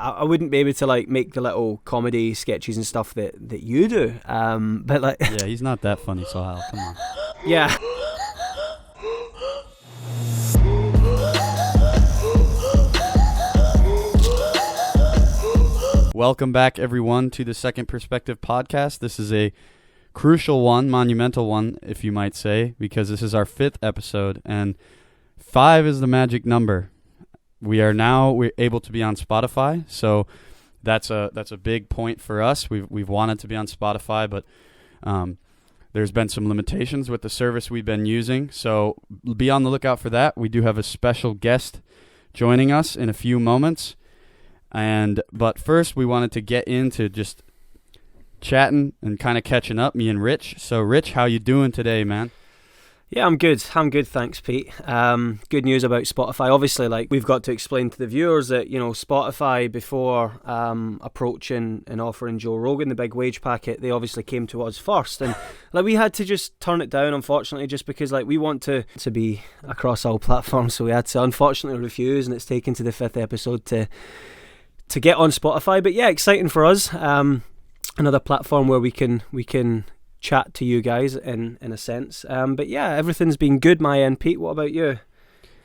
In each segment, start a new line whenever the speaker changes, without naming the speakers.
I wouldn't be able to like make the little comedy sketches and stuff that you do. But like,
yeah, he's not that funny, Sohile. Come on.
yeah.
Welcome back, everyone, to the Second Perspective podcast. This is a crucial one, monumental one, if you might say, because this is our 5th episode, and 5 is the magic number. We're able to be on Spotify, so that's a big point for us. We've wanted to be on Spotify, but there's been some limitations with the service we've been using, so be on the lookout for that. We do have a special guest joining us in a few moments. But first, we wanted to get into just chatting and kind of catching up, me and Rich. So, Rich, how you doing today, man?
Yeah, I'm good. Thanks, Pete. Good news about Spotify. Obviously, like we've got to explain to the viewers that Spotify, before approaching and offering Joe Rogan the big wage packet, they obviously came to us first, and like we had to just turn it down, unfortunately, just because like we want to be across all platforms, so we had to unfortunately refuse, and it's taken to the 5th episode to get on Spotify. But yeah, exciting for us. Another platform where we can chat to you guys in a sense. But yeah, everything's been good, my end. Pete, what about you?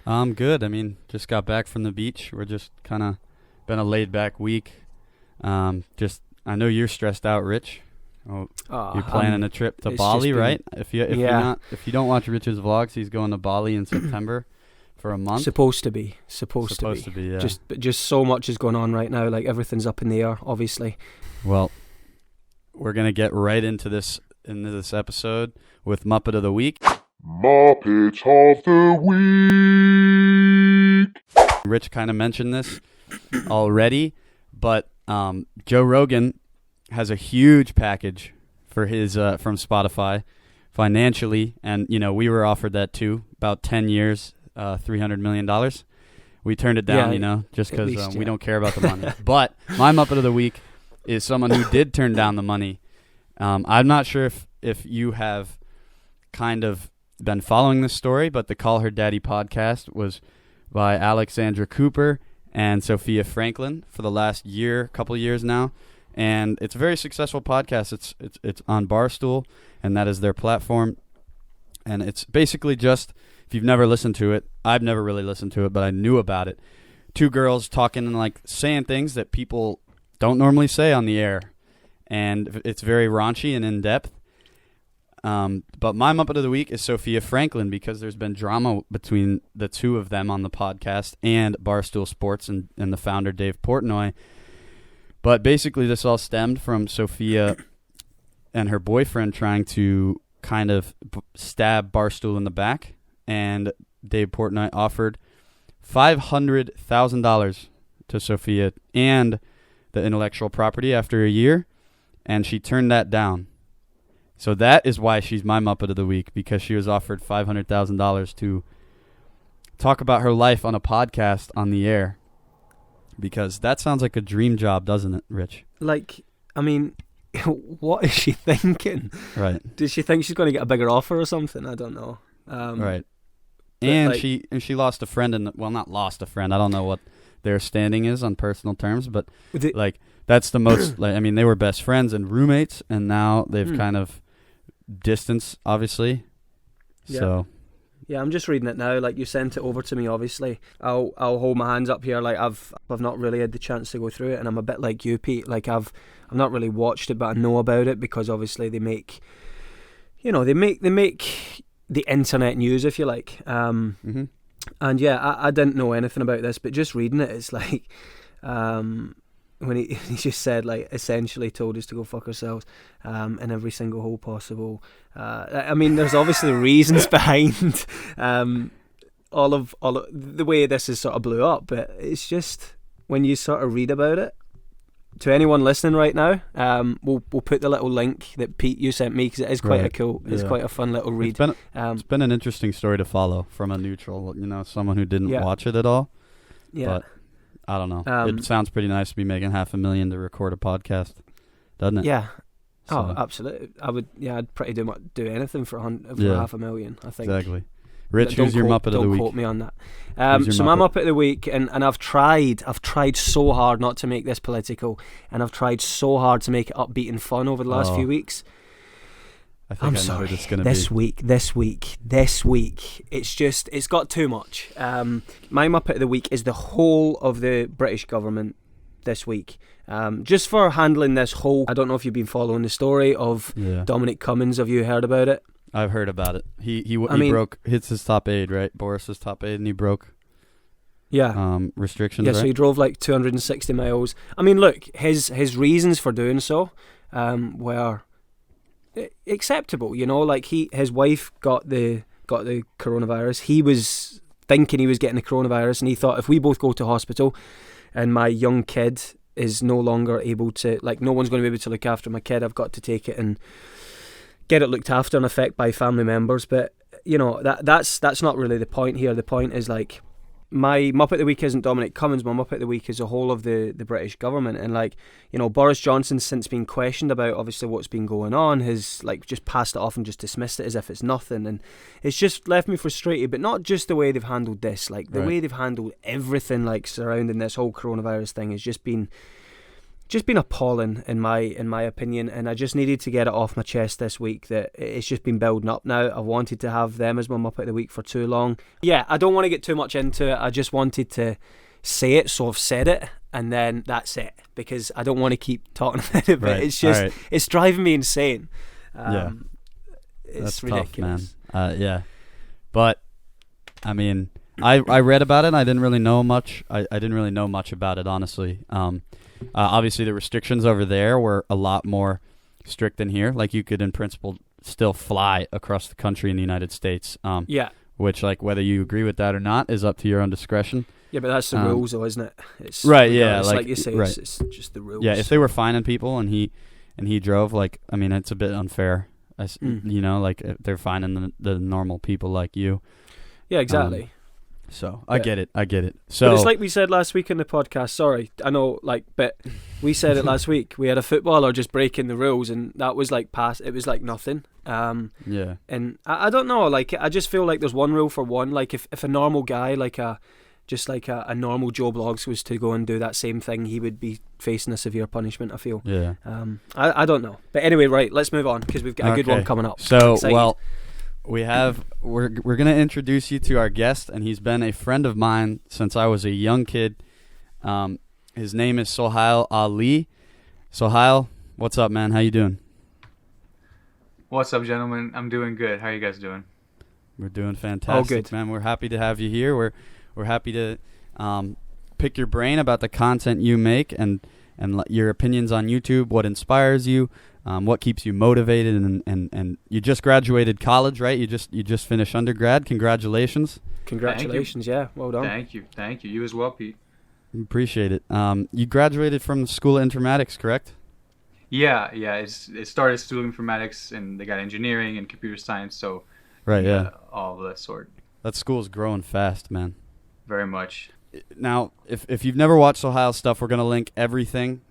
I'm good. I mean, just got back from the beach. We're just kind of been a laid back week. I know you're stressed out, Rich. You're planning a trip to Bali, right? If you don't watch Rich's vlogs, he's going to Bali in September. For a month? Supposed to be,
yeah. Just so much is going on right now. Like everything's up in the air, obviously.
Well, we're gonna get right into this episode with Muppet of the Week. Muppet of the Week. Rich kind of mentioned this already, but Joe Rogan has a huge package for his from Spotify financially, and we were offered that too. About 10 years. $300 million. We turned it down, just because we don't care about the money. But my Muppet of the Week is someone who did turn down the money. I'm not sure if you have kind of been following this story, but the Call Her Daddy podcast was by Alexandra Cooper and Sophia Franklin for the last couple years now. And it's a very successful podcast. It's on Barstool, and that is their platform. And it's basically just, if you've never listened to it, I've never really listened to it, but I knew about it. 2 girls talking and like saying things that people don't normally say on the air. And it's very raunchy and in-depth. But my Muppet of the Week is Sophia Franklin, because there's been drama between the 2 of them on the podcast and Barstool Sports and the founder, Dave Portnoy. But basically this all stemmed from Sophia and her boyfriend trying to kind of stab Barstool in the back. And Dave Portnoy offered $500,000 to Sophia and the intellectual property after a year, and she turned that down. So that is why she's my Muppet of the Week, because she was offered $500,000 to talk about her life on a podcast on the air. Because that sounds like a dream job, doesn't it, Rich?
Like, I mean, what is she thinking?
Right.
Does she think she's going to get a bigger offer or something? I don't know.
Right. And she lost a friend, not lost a friend. I don't know what their standing is on personal terms, but that's the most. They were best friends and roommates, and now they've kind of distanced, obviously.
Yeah.
So.
Yeah, I'm just reading it now. Like, you sent it over to me. Obviously, I'll hold my hands up here. Like, I've not really had the chance to go through it, and I'm a bit like you, Pete. Like, I've not really watched it, but I know about it because obviously they make the internet news, if you like. And yeah, I didn't know anything about this, but just reading it, it's like when he just said, like, essentially told us to go fuck ourselves in every single hole possible. There's obviously reasons behind all of the way this is sort of blew up, but it's just when you sort of read about it. To anyone listening right now, we'll put the little link that Pete you sent me, because it is quite quite a fun little read.
It's been an interesting story to follow from a neutral, someone who didn't watch it at all. Yeah, but I don't know. It sounds pretty nice to be making $500,000 to record a podcast, doesn't it?
Yeah. So. Oh, absolutely. I'd pretty do anything for $500,000. I think.
Exactly. Rich, who's your Muppet of the
Don't
Week?
quote me on that.
Who's
So
your
my
Muppet?
Muppet of the Week, and I've tried so hard not to make this political, and I've tried so hard to make it upbeat and fun over the last few weeks.
I think
I'm
I know
sorry.
who it's going to be.
This week, it's got too much. My Muppet of the Week is the whole of the British government this week. Just for handling this whole, I don't know if you've been following the story of Dominic Cummings. Have you heard about it?
I've heard about it. He broke his top aid, right? Boris's top aid, and he broke restrictions.
Yeah,
right?
so he drove like 260 miles. I mean, look, his reasons for doing so were acceptable. You know, like his wife got the coronavirus. He was thinking he was getting the coronavirus, and he thought, if we both go to hospital and my young kid is no longer able to, like, no one's going to be able to look after my kid, I've got to take it and get it looked after and affect by family members. But you know, that's not really the point here. The point is, like, my Muppet of the Week isn't Dominic Cummings. My Muppet of the Week is the whole of the British government. And, like, you know, Boris Johnson's since been questioned about obviously what's been going on, has like just passed it off and just dismissed it as if it's nothing, and it's just left me frustrated. But not just the way they've handled this, like the way they've handled everything like surrounding this whole coronavirus thing has just been appalling in my opinion. And I just needed to get it off my chest this week that it's just been building up now. I wanted to have them as my Muppet of the Week for too long. Yeah, I don't want to get too much into it. I just wanted to say it, so I've said it, and then that's it, because I don't want to keep talking about it. But it's just it's driving me insane. It's
that's
ridiculous,
tough, man. But I mean, I read about it. I didn't really know much. I didn't really know much about it, honestly. Obviously, the restrictions over there were a lot more strict than here. Like, you could, in principle, still fly across the country in the United States. Which, like, whether you agree with that or not is up to your own discretion.
Yeah, but that's the rules, though, isn't it? It's
right. Yeah,
like you say, it's just the rules.
Yeah, if they were fining people and he drove, like, I mean, it's a bit unfair. You know, like, they're fining the normal people like you.
Yeah, exactly.
So I get it. So,
but it's like we said last week in the podcast. Sorry, I know, like, but we said it last week. We had a footballer just breaking the rules, and that was like it was like nothing. And I don't know. Like, I just feel like there's one rule for one. Like, if a normal guy, like a normal Joe Bloggs, was to go and do that same thing, he would be facing a severe punishment, I feel.
Yeah.
I don't know. But anyway, right, let's move on, because we've got a good one coming up.
So, well, we're going to introduce you to our guest, and he's been a friend of mine since I was a young kid. His name is Sohile Ali. Sohile, what's up, man? How you doing?
What's up, gentlemen? I'm doing good. How are you guys doing?
We're doing fantastic, man. We're happy to have you here. We're happy to pick your brain about the content you make and your opinions on YouTube, what inspires you, what keeps you motivated, and you just graduated college, right? You just finished undergrad. Congratulations.
Congratulations, yeah. Well done.
Thank you. You as well, Pete.
Appreciate it. You graduated from the School of Informatics, correct?
Yeah. It started School of Informatics, and they got engineering and computer science, so all of that sort.
That school's growing fast, man.
Very much.
Now, if you've never watched Sohile's stuff, we're going to link everything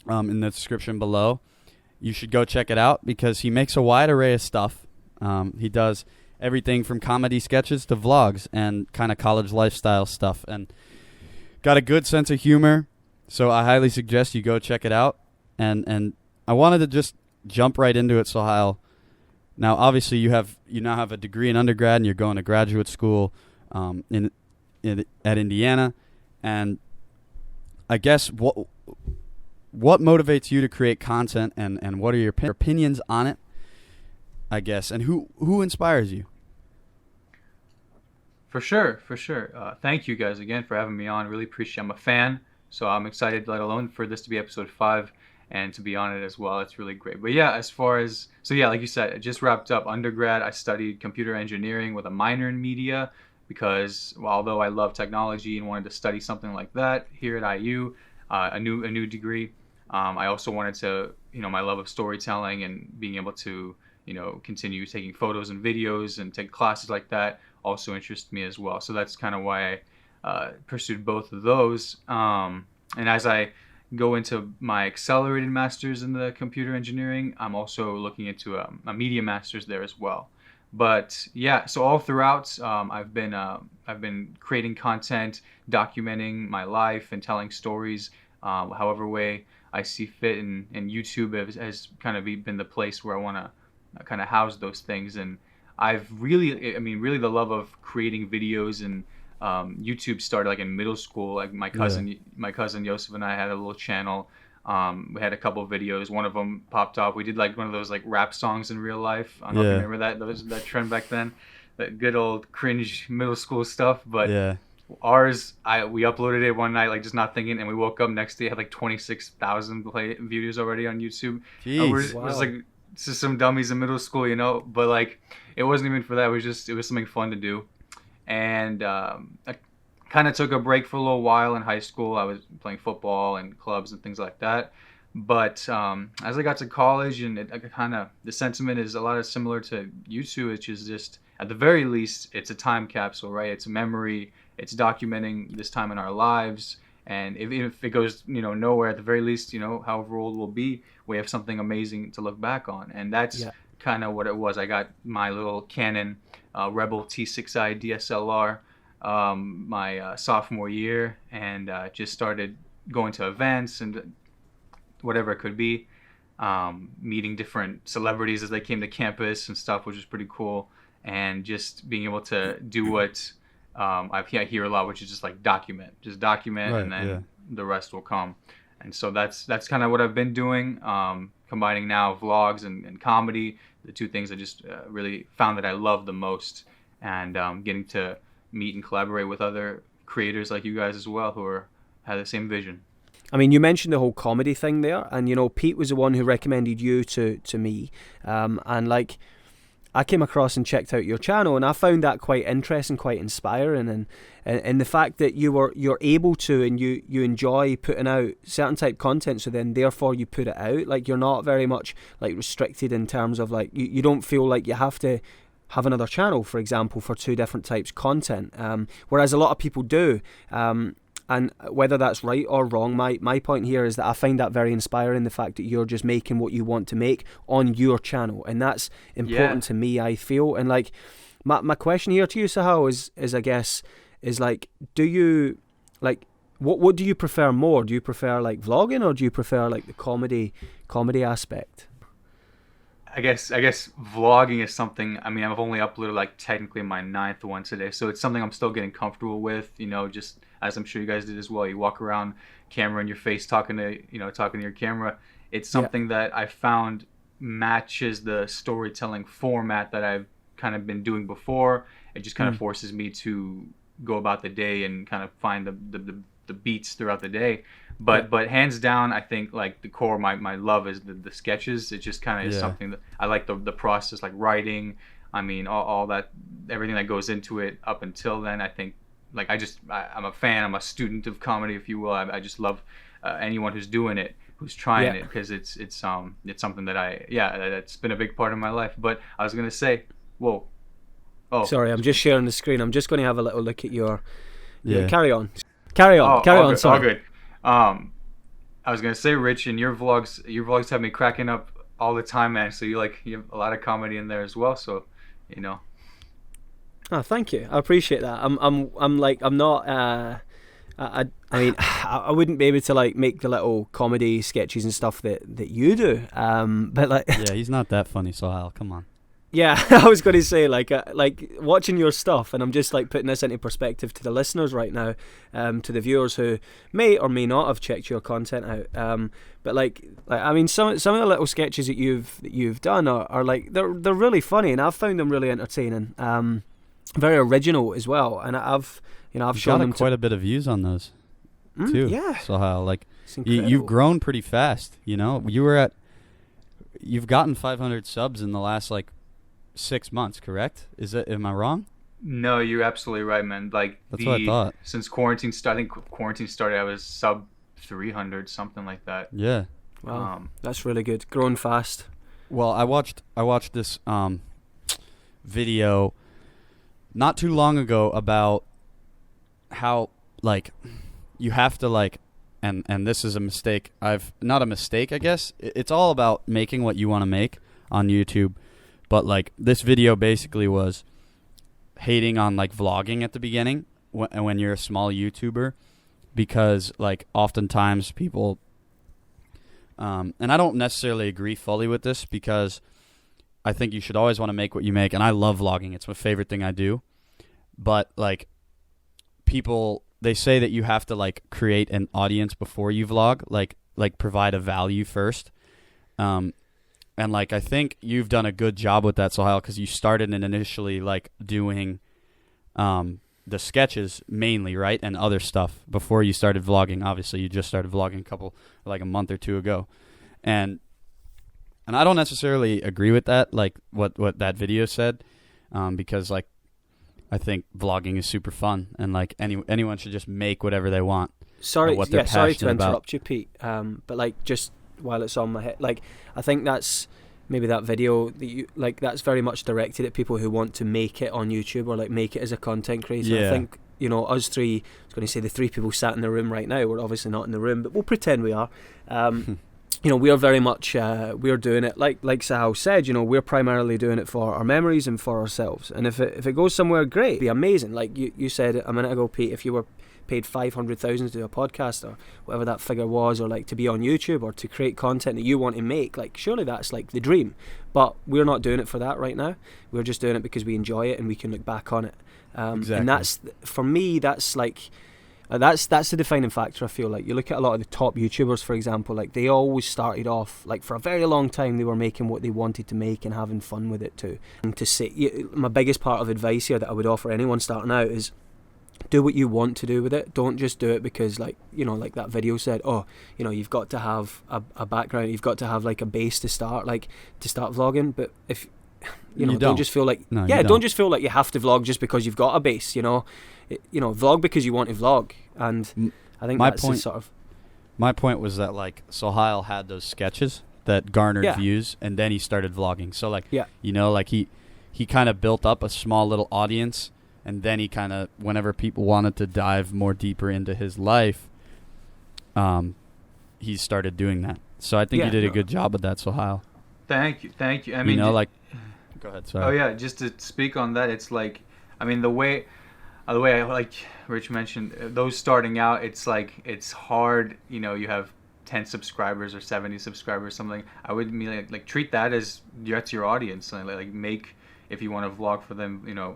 in the description below. You should go check it out, because he makes a wide array of stuff. He does everything from comedy sketches to vlogs and kind of college lifestyle stuff, and got a good sense of humor. So I highly suggest you go check it out. And I wanted to just jump right into it, Sohile. Now, obviously, you now have a degree in undergrad, and you're going to graduate school at Indiana, and I guess what motivates you to create content, and what are your opinions on it, I guess, and who inspires you?
For sure. Thank you guys again for having me on. Really appreciate it. I'm a fan, so I'm excited, let alone for this to be episode 5 and to be on it as well. It's really great. But yeah, like you said, I just wrapped up undergrad. I studied computer engineering with a minor in media, because although I love technology and wanted to study something like that here at IU, a new degree, I also wanted to, my love of storytelling and being able to, continue taking photos and videos and take classes like that also interested me as well. So that's kind of why I pursued both of those. And as I go into my accelerated master's in the computer engineering, I'm also looking into a media master's there as well. But yeah, so all throughout, I've been creating content, documenting my life and telling stories, however way I see fit, and YouTube has kind of been the place where I want to kind of house those things. And I've really, I mean, really the love of creating videos and YouTube started like in middle school. Like
Yeah.
my cousin Yosef and I had a little channel. We had a couple of videos. One of them popped off. We did like one of those like rap songs in real life. I don't know if you
Yeah.
remember that trend back then, that good old cringe middle school stuff. But
Yeah.
ours, we uploaded it one night, like just not thinking, and we woke up next day, had like 26,000 play views already on YouTube. And
Jeez.
it was
Wow.
like just some dummies in middle school, you know. But like, it wasn't even for that. It was something fun to do. And I kind of took a break for a little while in high school. I was playing football and clubs and things like that. But as I got to college, and the sentiment is a lot of similar to you two, which is just at the very least, it's a time capsule, right? It's a memory. It's documenting this time in our lives. And if it goes, nowhere, at the very least, however old we'll be, we have something amazing to look back on. And that's
Yeah.
kind of what it was. I got my little Canon Rebel T6i DSLR my sophomore year, and just started going to events and whatever it could be, meeting different celebrities as they came to campus and stuff, which was pretty cool, and just being able to do what I hear a lot, which is just like just document,
Right.
and then
Yeah.
the rest will come. And so that's kind of what I've been doing, combining now vlogs and comedy, the two things I just really found that I love the most, and getting to meet and collaborate with other creators like you guys as well, who have the same vision.
I mean, you mentioned the whole comedy thing there, and Pete was the one who recommended you to me, and like I came across and checked out your channel, and I found that quite interesting, quite inspiring, and the fact that you're able to, and you enjoy putting out certain type content, so then therefore you put it out. Like, you're not very much like restricted in terms of like you don't feel like you have to have another channel, for example, for two different types of content, whereas a lot of people do. And whether that's right or wrong, my point here is that I find that very inspiring, the fact that you're just making what you want to make on your channel. And that's important to me, I feel. And like, my question here to you, Sohile, is I guess, is like, do you, like, what do you prefer more? Do you prefer like vlogging, or do you prefer like the comedy aspect?
I guess vlogging is something. I mean, I've only uploaded like technically my 9th one today, so it's something I'm still getting comfortable with. Just as I'm sure you guys did as well. You walk around, camera in your face, talking to your camera. It's something that I found matches the storytelling format that I've kind of been doing before. It just kind of forces me to go about the day and kind of find the beats throughout the day. But hands down, I think like the core, my love is the sketches. It just kind of is something that I like, the process, like writing. I mean, all that, everything that goes into it up until then. I think like I'm a fan. I'm a student of comedy, if you will. I just love anyone who's doing it, who's trying it, because it's something that that's been a big part of my life. But I was gonna say, whoa, oh,
Sorry, I'm just sharing the screen. I'm just going to have a little look at your.
Yeah.
Carry on.
all good,
Sorry.
all good. I was gonna say, Rich, and your vlogs have me cracking up all the time, man. So you have a lot of comedy in there as well. So,
Oh, thank you. I appreciate that. I'm not. I mean, I wouldn't be able to like make the little comedy sketches and stuff that you do. But like,
Yeah, he's not that funny, Sohile. Come on.
yeah, I was going to say like watching your stuff, and I'm just like putting this into perspective to the listeners right now, to the viewers who may or may not have checked your content out. But like I mean, some of the little sketches that you've done are like they're really funny, and I've found them really entertaining. Very original as well, and I've
You've
shown
got
them
quite a bit of views on those too.
yeah,
Sohile, like
it's incredible.
you've grown pretty fast. You've gotten 500 subs in the last like 6 months, correct? Am I wrong?
No, you're absolutely right, man. Like
That's what I thought.
Since quarantine started, I was sub 300, something like that.
Yeah.
Wow, that's really good. Growing fast.
Well, I watched this video not too long ago about how like you have to like and this is a mistake. Not a mistake, I guess. It's all about making what you want to make on YouTube. But like this video basically was hating on like vlogging at the beginning when you're a small YouTuber, because like oftentimes people, and I don't necessarily agree fully with this, because I think you should always want to make what you make, and I love vlogging. It's my favorite thing I do. But like people, they say that you have to like create an audience before you vlog, like provide a value first. And like I think you've done a good job with that, Sohile, because you started and initially like doing the sketches mainly, right, and other stuff before you started vlogging. Obviously, you just started vlogging a month or two ago, and I don't necessarily agree with that, like what that video said, because like I think vlogging is super fun, and like anyone should just make whatever they want.
Sorry to interrupt
about.
you, Pete. But like just while it's on my head, like I think that's maybe that video that you like, that's very much directed at people who want to make it on YouTube or like make it as a content creator.
Yeah.
I think, you know, us three, I was going to say the three people sat in the room right now, we're obviously not in the room, but we'll pretend we are. You know, we are very much we're doing it like Sohile said, you know, we're primarily doing it for our memories and for ourselves, and if it goes somewhere, great, it'd be amazing. Like you said a minute ago, Pete, if you were paid 500,000 to do a podcast or whatever that figure was, or like to be on YouTube or to create content that you want to make, like surely that's like the dream. But we're not doing it for that right now. We're just doing it because we enjoy it and we can look back on it.
Exactly.
And that's, for me, that's like that's the defining factor. I feel like you look at a lot of the top YouTubers, for example, like they always started off, like for a very long time they were making what they wanted to make and having fun with it too. And to say, my biggest part of advice here that I would offer anyone starting out is do what you want to do with it. Don't just do it because, like, you know, like that video said, oh, you know, you've got to have a background, you've got to have like a base to start vlogging. But if you know, don't just feel like don't just feel like you have to vlog just because you've got a base. You know, vlog because you want to vlog. And I think that's the sort of
my point was that like Sohile had those sketches that garnered views, and then he started vlogging. So like you know, like he kind of built up a small little audience. And then he kind of, whenever people wanted to dive more deeper into his life, he started doing that. So I think you did a good job with that, Sohile.
Thank you. I
mean, like, go ahead. Sorry.
Oh yeah, just to speak on that, it's like, I mean, the way I, like Rich mentioned, those starting out, it's like it's hard. You know, you have 10 subscribers or 70 subscribers, something. I would mean like treat that as that's your audience, and like make, if you want to vlog for them, you know.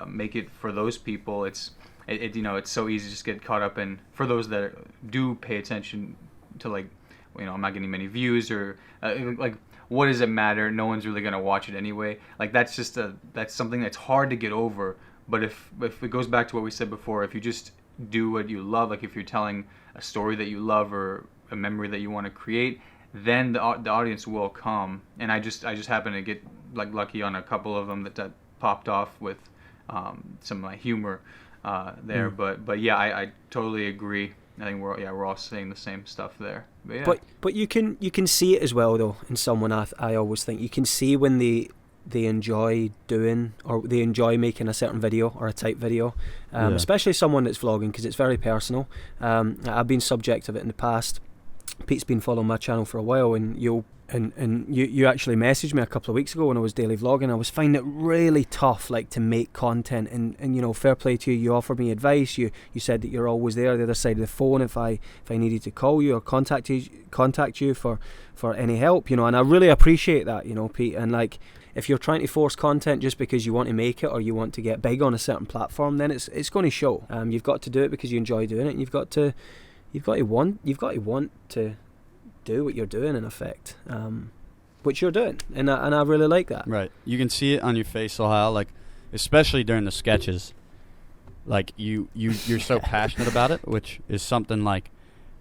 Make it for those people. It's you know, it's so easy to just get caught up in, for those that do pay attention to, like, you know, I'm not getting many views, or like, what does it matter? No one's really gonna watch it anyway. Like that's something that's hard to get over. But if it goes back to what we said before, if you just do what you love, like if you're telling a story that you love or a memory that you want to create, then the audience will come. And I just happen to get like lucky on a couple of them that popped off with some like humor there, but yeah, I totally agree. I think we're all saying the same stuff there. But yeah.
But you can see it as well though in someone. I always think you can see when they enjoy doing, or they enjoy making a certain video or a type video, especially someone that's vlogging, because it's very personal. I've been subject of it in the past. Pete's been following my channel for a while, and you actually messaged me a couple of weeks ago when I was daily vlogging. I was finding it really tough, like, to make content, and you know, fair play to you. You offered me advice. You said that you're always there, the other side of the phone, if I needed to call you or contact you for any help, you know. And I really appreciate that, you know, Pete. And like, if you're trying to force content just because you want to make it or you want to get big on a certain platform, then it's going to show. You've got to do it because you enjoy doing it, and you've got to want to do what you're doing, in effect, which you're doing, and I really like that.
Right, you can see it on your face, Sohile, like especially during the sketches, like you're so passionate about it, which is something like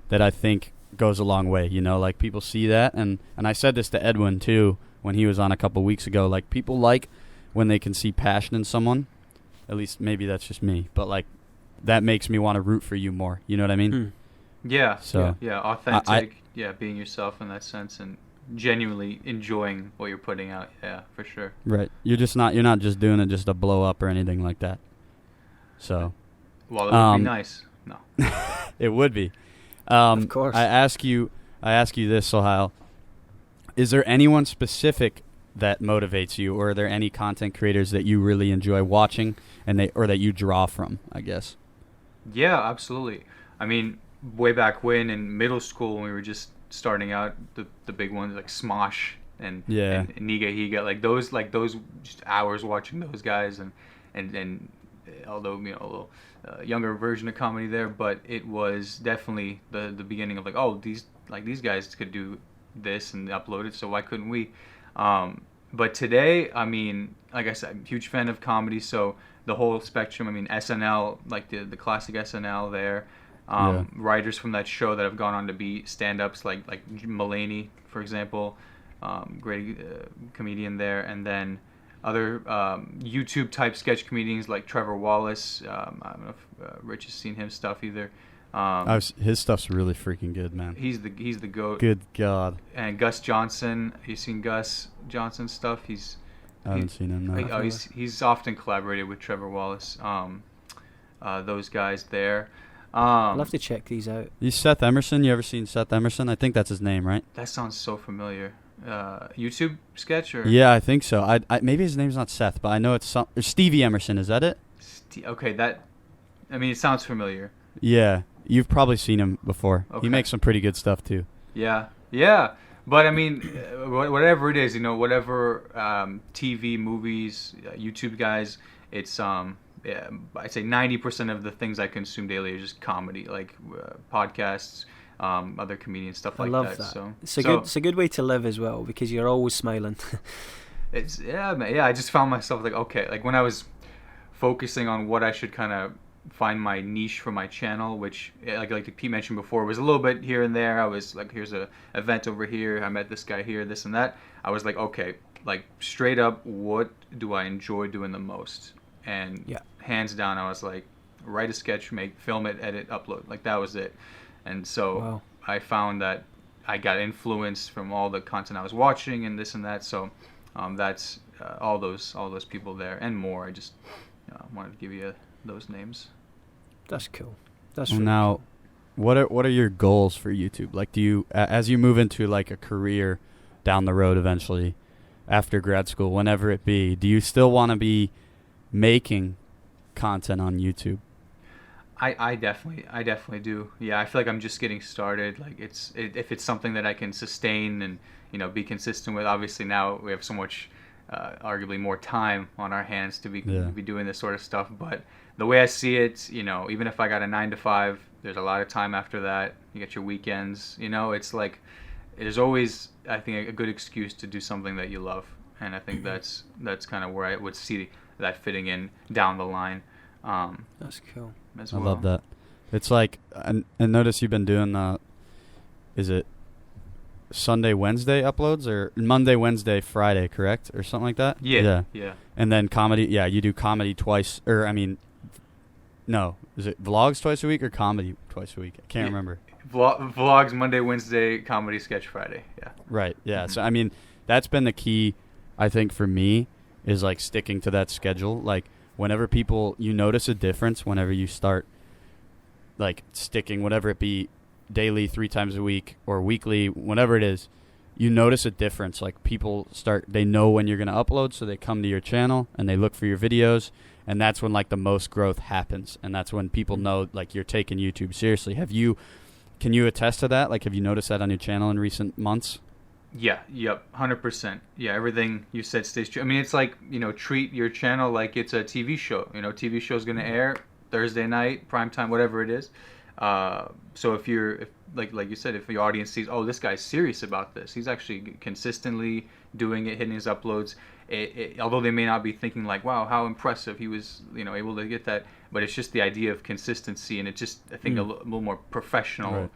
that I think goes a long way. You know, like people see that, and I said this to Edwin too when he was on a couple weeks ago. Like people like when they can see passion in someone. At least maybe that's just me, but like that makes me want to root for you more. You know what I mean?
Yeah.
So
yeah, authentic. Being yourself in that sense and genuinely enjoying what you're putting out. Yeah, for sure.
Right. You're not just doing it just to blow up or anything like that. So.
Well, it would be nice. No.
It would be.
Of course.
I ask you this, Sohile. Is there anyone specific that motivates you, or are there any content creators that you really enjoy watching or that you draw from, I guess?
Yeah, absolutely. I mean, way back when in middle school when we were just starting out, the big ones like Smosh and
Yeah.
and Niga Higa, like those just hours watching those guys and although a little younger version of comedy there, but it was definitely the beginning of like, oh, these guys could do this and upload it, so why couldn't we? But today, I mean, like I said, I'm a huge fan of comedy, so the whole spectrum. I mean, SNL, like the classic SNL there.
Yeah.
Writers from that show that have gone on to be stand-ups, like Mulaney, for example, great comedian there, and then other YouTube type sketch comedians like Trevor Wallace. I don't know if Rich has seen his stuff either.
His stuff's really freaking good, man.
He's the goat.
Good God.
And Gus Johnson. Have you seen Gus Johnson's stuff?
I haven't seen him, no.
He's often collaborated with Trevor Wallace. Those guys there.
I'll have to check these out.
Seth Emerson. You ever seen Seth Emerson? I think that's his name, right?
That sounds so familiar. YouTube sketch or?
Yeah, I think so. I maybe his name's not Seth, but I know it's Stevie Emerson. Is that it?
Okay, I mean, it sounds familiar.
Yeah, you've probably seen him before.
Okay.
He makes some pretty good stuff too.
Yeah. But I mean, whatever it is, whatever TV, movies, YouTube guys, it's yeah, I'd say 90% of the things I consume daily are just comedy, like podcasts, other comedians, stuff like that.
I love that.
So
It's a good way to live as well, because you're always smiling.
it's man, I just found myself like, okay, like when I was focusing on what I should kind of find my niche for my channel, which like Pete mentioned before, was a little bit here and there. I was like, here's a event over here, I met this guy here, this and that. I was like, okay, like straight up, what do I enjoy doing the most? And hands down, I was like, write a sketch, film it, edit, upload. Like that was it. And so I found that I got influence from all the content I was watching and this and that. So that's all those people there and more. I just wanted to give you those names.
That's cool. That's
Well,
really
now,
cool.
what are your goals for YouTube? Like, do you as you move into like a career down the road eventually, after grad school, whenever it be, do you still want to be making content on YouTube?
I definitely do. Yeah, I feel like I'm just getting started. Like if it's something that I can sustain and be consistent with. Obviously now we have so much arguably more time on our hands to be doing this sort of stuff. But the way I see it, even if I got a 9 to 5, there's a lot of time after that. You get your weekends. It's like there's always, I think, a good excuse to do something that you love, and I think that's kind of where I would see that fitting in down the line.
That's cool.
I love that. It's like, and notice you've been doing is it Sunday, Wednesday uploads, or Monday, Wednesday, Friday, correct? Or something like that?
Yeah.
And then comedy, you do comedy twice, no, is it vlogs twice a week or comedy twice a week? I can't remember.
Vlogs Monday, Wednesday, comedy sketch Friday. Yeah.
Right. Yeah. So I mean, that's been the key, I think, for me, is like sticking to that schedule. Like whenever you notice a difference whenever you start like sticking, whatever it be, daily, 3 times a week or weekly, whatever it is, you notice a difference. Like people they know when you're going to upload, so they come to your channel and they look for your videos, and that's when like the most growth happens, and that's when people know like you're taking YouTube seriously. Can you attest to that? Like, have you noticed that on your channel in recent months?
Yeah, yep, 100%. Yeah, everything you said stays true. I mean, it's like, treat your channel like it's a TV show. TV show's going to air Thursday night, prime time, whatever it is. So if like you said, if your audience sees, oh, this guy's serious about this, he's actually consistently doing it, hitting his uploads, although they may not be thinking like, wow, how impressive he was, able to get that, but it's just the idea of consistency, and it just, I think, a little more professional,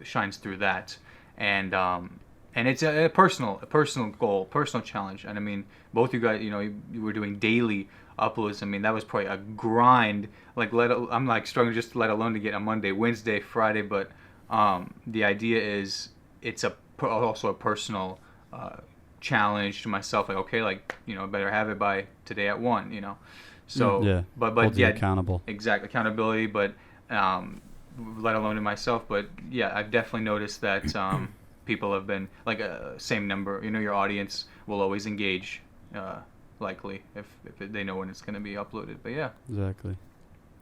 shines through that, and it's a personal goal, personal challenge. And I mean, both you guys, you were doing daily uploads. I mean, that was probably a grind. Like, I'm like struggling just let alone to get a Monday, Wednesday, Friday. But the idea is it's also a personal challenge to myself. Like, okay, like, I better have it by today at 1. So but
hold you accountable.
Exactly, accountability. But let alone to myself. But yeah, I've definitely noticed that people have been like same number. Your audience will always engage, likely if they know when it's going to be uploaded. But yeah,
Exactly.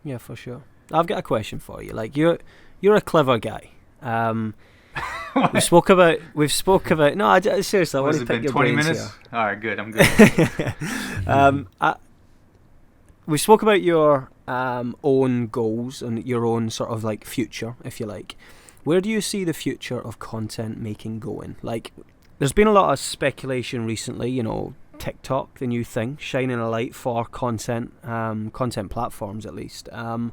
Yeah, for sure. I've got a question for you. Like you're a clever guy. We've spoke about. No, seriously, I
what
want
has
to
it
pick
been?
your
20
brains
minutes?
here.
All right, good. I'm good.
We spoke about your own goals and your own sort of like future, if you like. Where do you see the future of content making going? Like, there's been a lot of speculation recently. TikTok, the new thing, shining a light for content platforms at least. And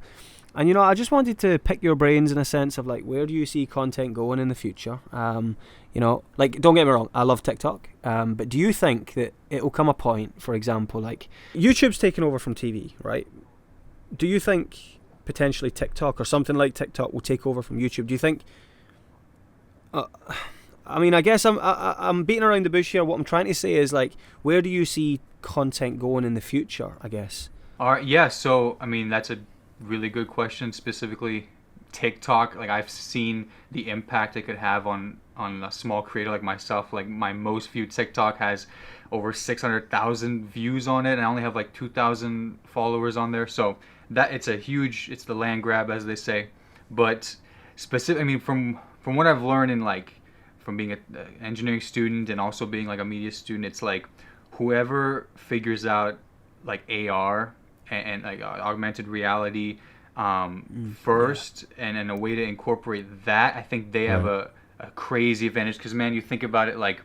I just wanted to pick your brains in a sense of like, where do you see content going in the future? Like, don't get me wrong, I love TikTok, but do you think that it will come a point, for example, like YouTube's taken over from TV, right? Do you think potentially TikTok or something like TikTok will take over from YouTube? Do you think? I guess I'm beating around the bush here. What I'm trying to say is like, where do you see content going in the future? I guess.
All right, yeah. So that's a really good question. Specifically, TikTok. Like I've seen the impact it could have on a small creator like myself. Like my most viewed TikTok has over 600,000 views on it, and I only have like 2,000 followers on there. So it's the land grab, as they say. But from what I've learned from being an engineering student and also being like a media student, it's like whoever figures out like AR and like augmented reality first, and a way to incorporate that, I think they have a crazy advantage. Because man, you think about it, like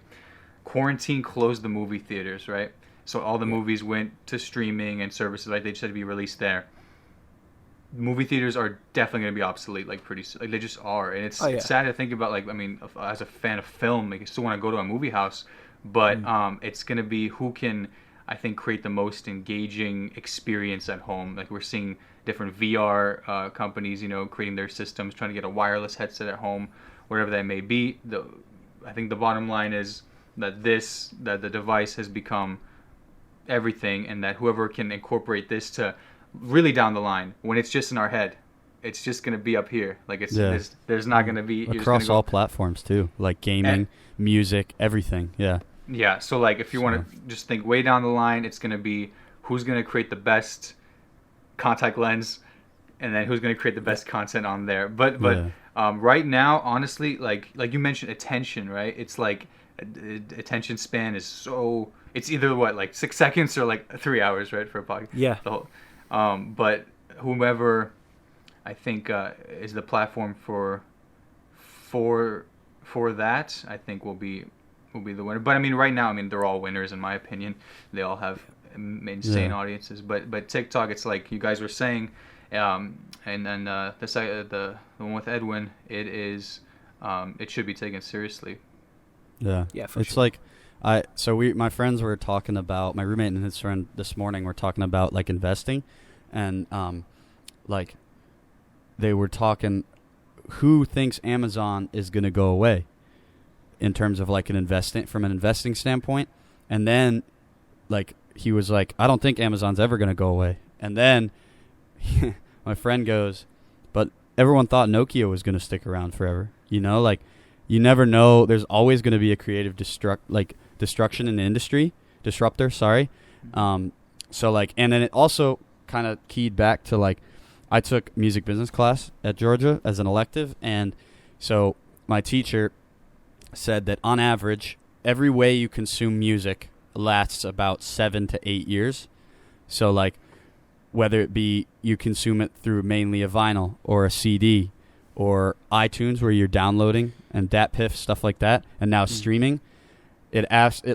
quarantine closed the movie theaters, right? So all the movies went to streaming and services, like they just had to be released there. Movie theaters are definitely going to be obsolete, like pretty soon. Like they just are, and it's sad to think about. Like as a fan of film, like I still want to go to a movie house, but it's going to be who can, I think, create the most engaging experience at home. Like we're seeing different VR companies, creating their systems, trying to get a wireless headset at home, whatever that may be. I think the bottom line is that the device has become everything, and that whoever can incorporate this to really down the line, when it's just in our head, it's just going to be up here. Like there's not going to be
across all platforms too, like gaming, music, everything. Yeah. So like if you want to just think way down the line, it's going to be who's going to create the best contact lens, and then who's going to create the best content on there. But right now, honestly, like you mentioned, attention, right? It's like attention span is so, it's either like 6 seconds or like 3 hours, right, for a podcast.
Yeah.
But whomever I think is the platform for that, I think will be the winner. But right now, they're all winners in my opinion. They all have insane audiences. But TikTok, it's like you guys were saying, and then the one with Edwin, it should be taken seriously.
Yeah,
for
it's
sure.
like my friends were talking about, my roommate and his friend this morning were talking about like investing, and like they were talking, who thinks Amazon is going to go away in terms of like from an investing standpoint. And then like he was like, I don't think Amazon's ever going to go away. And then my friend goes, but everyone thought Nokia was going to stick around forever. Like you never know. There's always going to be a creative destruction in the industry, disruptor. Sorry. So like, and then it also kind of keyed back to like, I took music business class at Georgia as an elective, and so my teacher said that on average, every way you consume music lasts about 7 to 8 years. So like, whether it be you consume it through mainly a vinyl or a CD or iTunes where you're downloading and DatPiff, stuff like that, and now streaming, it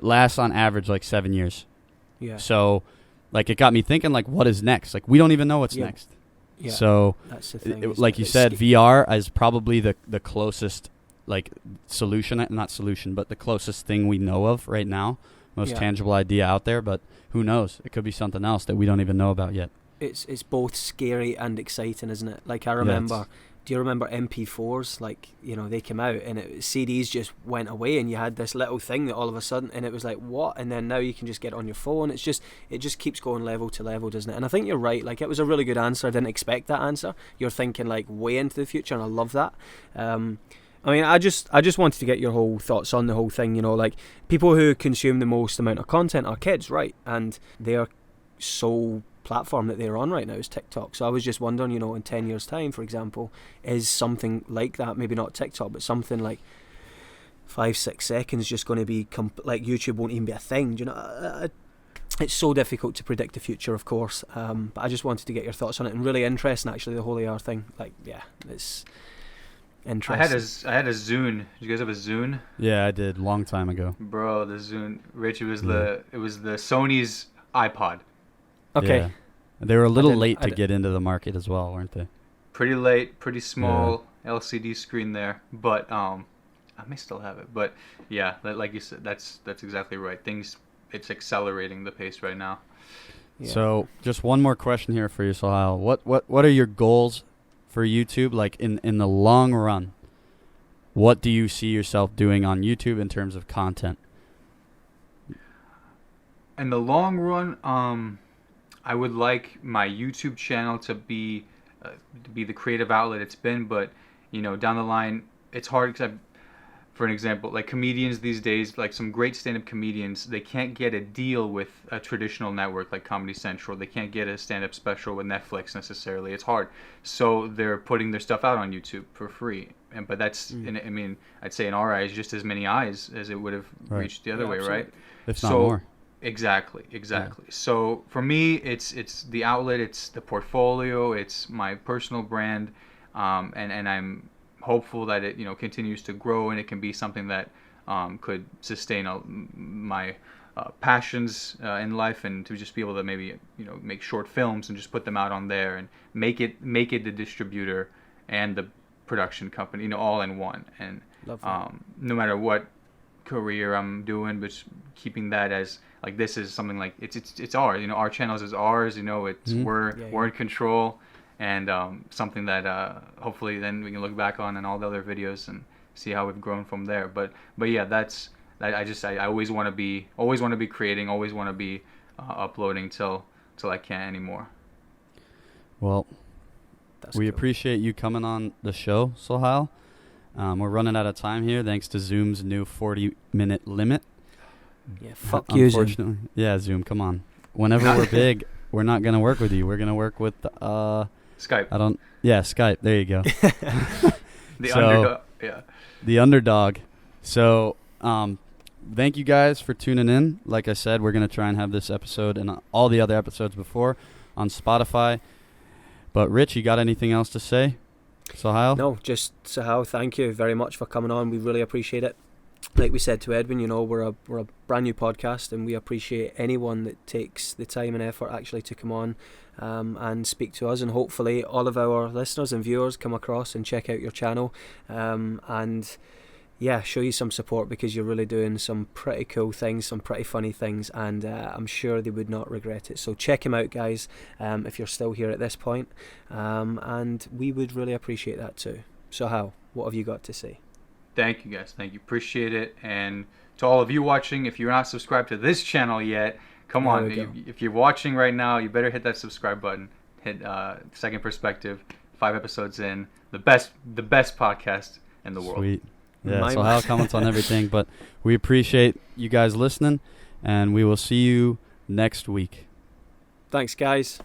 lasts on average like 7 years.
Yeah.
So like it got me thinking, like, what is next? Like we don't even know what's next.
Yeah.
So
that's the thing,
like you said, VR is probably the closest like solution, not solution, but the closest thing we know of right now, most tangible idea out there. But who knows? It could be something else that we don't even know about yet.
It's both scary and exciting, isn't it? Like I remember, do you remember MP4s? Like, they came out and CDs just went away, and you had this little thing that all of a sudden, and it was like, what? And then now you can just get it on your phone. It just keeps going level to level, doesn't it? And I think you're right. Like, it was a really good answer. I didn't expect that answer. You're thinking like way into the future, and I love that. I mean, I just wanted to get your whole thoughts on the whole thing. You know, like people who consume the most amount of content are kids, right? And their sole platform that they're on right now is TikTok. So I was just wondering, you know, in 10 years' time, for example, is something like that, maybe not TikTok, but something like 5-6 seconds just going to be like YouTube won't even be a thing? Do you know? It's so difficult to predict the future, of course. But I just wanted to get your thoughts on it, and really interesting actually, the whole AR thing. Like, yeah, it's interesting.
I had a Zune. Did you guys have a Zune?
Yeah, I did long time ago.
Bro, the Zune. Rich, it was the Sony's iPod.
Okay.
Yeah. They were a little late
I
to get into the market as well, weren't they?
Pretty late, pretty small LCD screen there, but I may still have it. But yeah, like you said, that's exactly right. It's accelerating the pace right now.
Yeah.
So, just one more question here for you, Sohile. What are your goals for YouTube? Like in the long run, what do you see yourself doing on YouTube in terms of content?
In the long run, I would like my YouTube channel to be the creative outlet it's been, but you know, down the line, it's hard because for an example, like comedians these days, like some great stand-up comedians, they can't get a deal with a traditional network like Comedy Central. They can't get a stand-up special with Netflix necessarily. It's hard. So they're putting their stuff out on YouTube for free. But that's, I mean, I'd say in our eyes, just as many eyes as it would have reached the other way,
absolutely.
right?
If not more.
Exactly. So for me, it's the outlet, it's the portfolio, it's my personal brand, and I'm hopeful that it, you know, continues to grow and it can be something that could sustain my passions in life, and to just be able to maybe, you know, make short films and just put them out on there and make it the distributor and the production company, you know, all in one. And no matter what career I'm doing, but just keeping that as like, this is something like it's ours, you know, our channels is ours, you know, it's we're in control. And something that hopefully then we can look back on and all the other videos and see how we've grown from there. But yeah, I always want to be creating, always want to be uploading till I can't anymore.
Well, we
cool.
appreciate you coming on the show, Sohile. We're running out of time here thanks to Zoom's new 40-minute limit.
Yeah, fuck you,
Zoom. Yeah, Zoom, come on. Whenever we're big, we're not going to work with you. We're going to work with
Skype.
Skype. There you go.
Underdog. Yeah.
The underdog. So, thank you guys for tuning in. Like I said, we're going to try and have this episode and all the other episodes before on Spotify. But Rich, you got anything else to say? Sohile?
No, just Sohile, thank you very much for coming on. We really appreciate it. Like we said to Edwin, you know, we're a brand new podcast, and we appreciate anyone that takes the time and effort actually to come on and speak to us, and hopefully all of our listeners and viewers come across and check out your channel and yeah, show you some support, because you're really doing some pretty cool things, some pretty funny things, and I'm sure they would not regret it. So check him out, guys, if you're still here at this point, and we would really appreciate that too. So Hal, what have you got to say?
Thank you, guys. Thank you. Appreciate it. And to all of you watching, if you're not subscribed to this channel yet, come on. If you're watching right now, you better hit that subscribe button. Hit Second Perspective. 5 episodes in. The best podcast in the world.
Sweet. Yeah, so Hal comments on everything. But we appreciate you guys listening, and we will see you next week.
Thanks, guys.